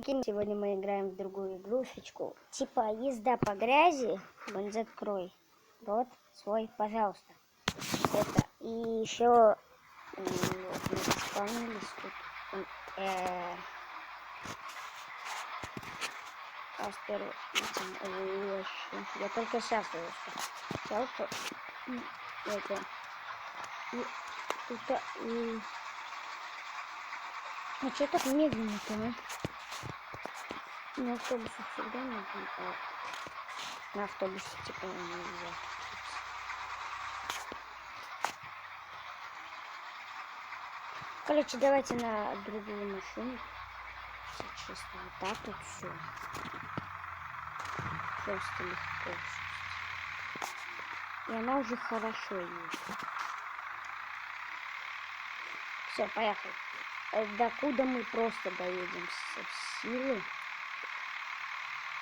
Сегодня мы играем в другую игрушечку. Типа езда по грязи. Бензи, открой рот свой, пожалуйста. Это. И еще мы заспавнились тут. Я только сейчас взял это. А что так медленно-то, а? На автобусе всегда медленно. На автобусе типа нельзя. Короче, давайте на другую машину. Чисто вот так вот все. Просто легко. И она уже хорошо едет. Все, поехали. Докуда мы просто доедем со силы.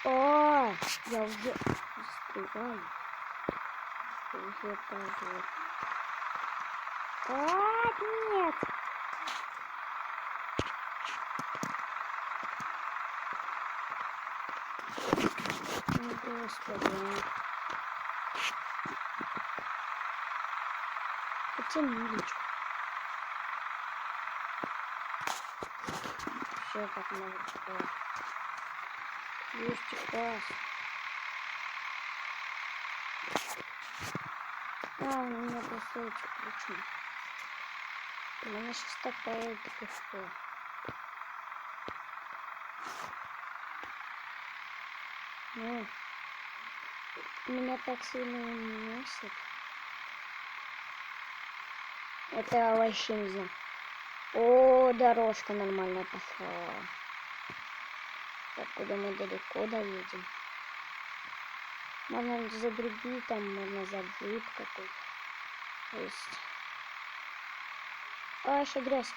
О, я уже успеваю. Уже даже. Нет. Господи. Потяни личку. Все как надо. Есть класс. У меня просто эти ключи. У меня сейчас так поедет легко. Ну, меня так сильно не носит. Это вообще не знаю. О, дорожка нормально пошла. Откуда мы далеко доедем. Можно за другие, там можно за джип какой-то. То есть. А, еще грязь.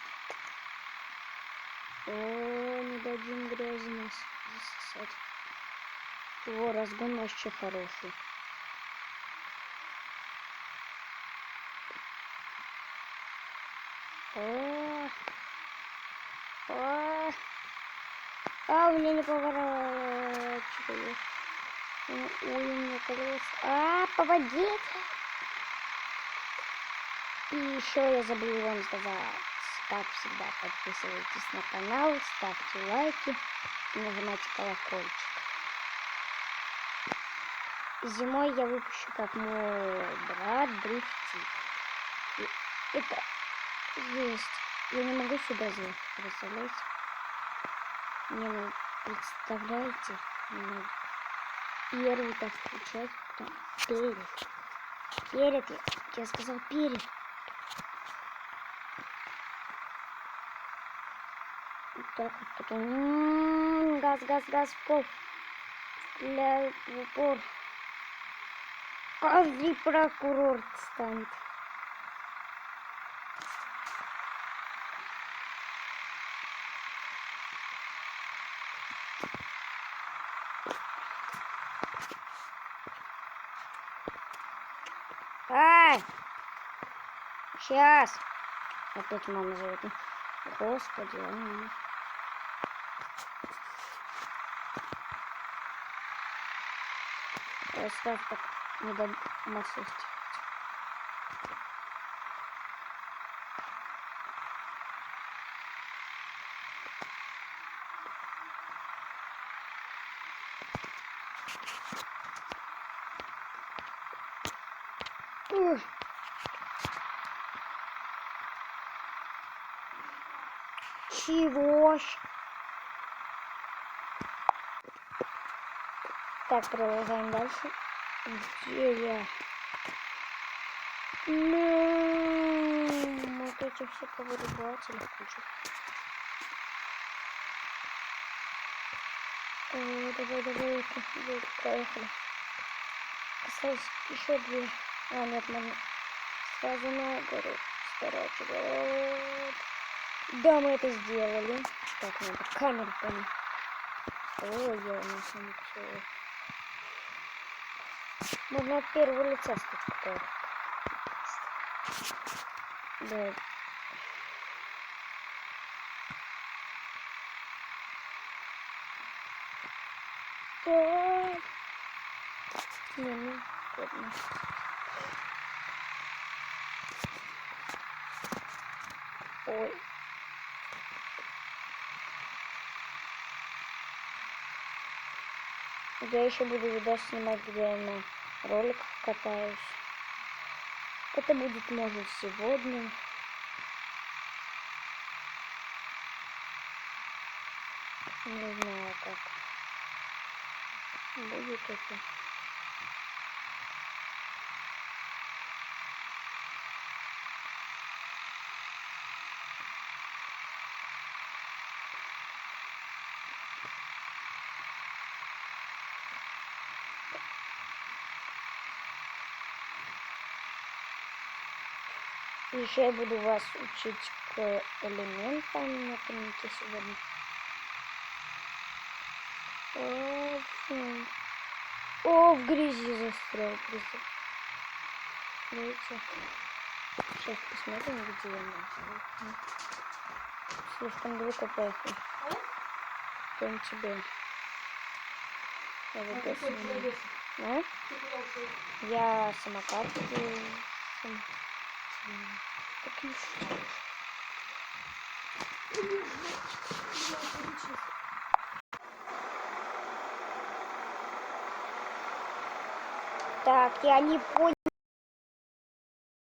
О, не дадим грязи нас засосать. О, разгон вообще хороший. У меня не поворачивает. Ой, у меня колеса. По воде. И еще я забыл вам сказать, как всегда, подписывайтесь на канал, ставьте лайки и нажимайте колокольчик. Зимой я выпущу, как мой брат дрифтит. Это есть. Я не могу сюда заехать, представляете? Представляете? Первый так включать, потом перед. Перед, я сказал перед. Вот так вот, потом газ в пол. Стреляют в упор. Каждый прокурор станет. Сейчас. Опять мама зовет. Господи, Оставь так, не до массовости. Чего? Так, продолжаем дальше. Где я? Вот эти все повырубатели включу. Давай, проехали. Осталось еще две. Нет, можно сразу на гору сворачивать. Да, мы это сделали. Так, надо камеру понять. Ой, я на самом деле. Можно от первого лица стать. Да. Ой. Не, ну, ладно. Ой. Я еще буду видос снимать, где я на роликах катаюсь. Это будет, может, сегодня. Не знаю, как будет это. Еще я буду вас учить к элементам на турнике сегодня. О, в грязи застрял. Видите? Сейчас посмотрим, где я. Слишком далеко поехал. Там тебе. А? Я самокат. Так не знаю. Так, я не понял.